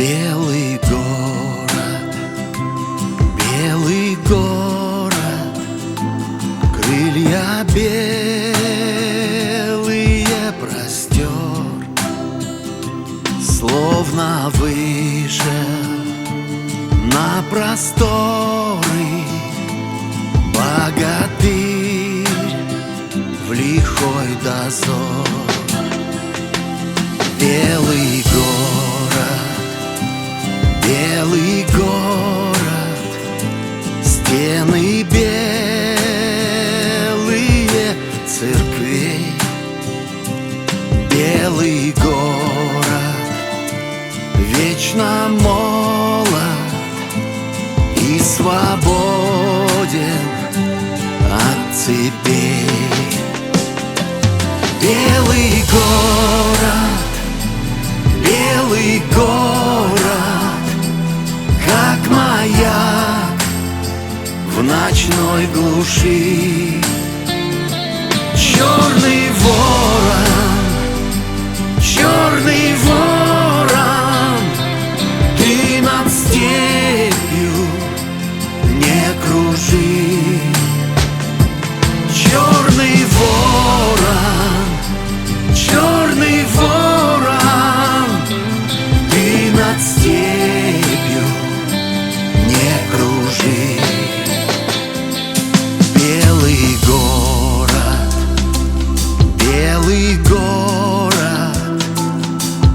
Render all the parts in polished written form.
Белый город, крылья белые простер, словно вышел на просторы богатырь в лихой дозор. Белый город, стены белые церквей. Белый город, вечно молод и свободен от цепей. Белый город, как маяк в ночной глуши. Черный ворон, ты над степью не кружи. Черный ворон, ты над степью не кружи. Белый город,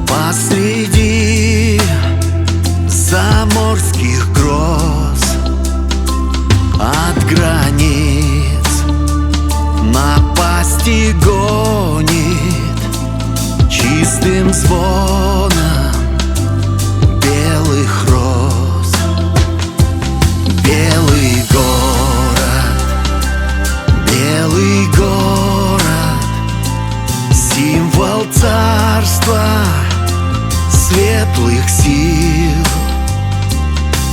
посреди заморских гроз, от границ напасти гонит чистым звоном белых роз. Белый город, символ царства светлых сил.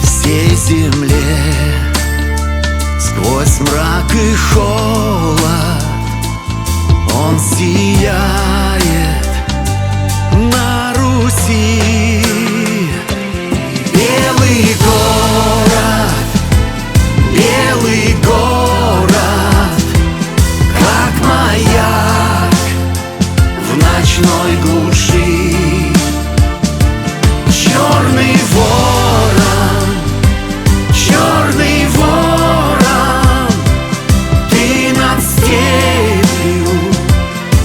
Всей земле сквозь мрак и холод он сияет на Руси. Белый город, как маяк в ночной глуши. Черный ворон, ты над степью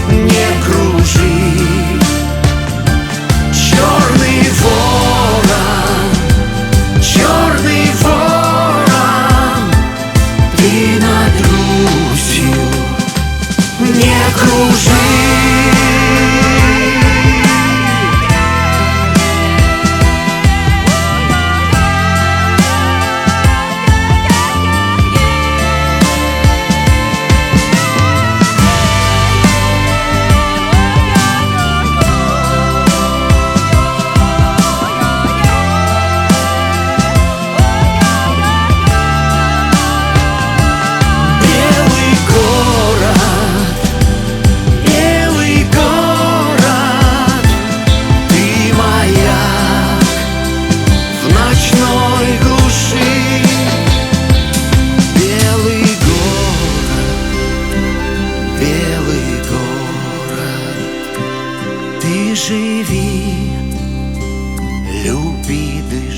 не кружи. Черный ворон, ты над Русью не кружи. Ты живи, люби, дыши.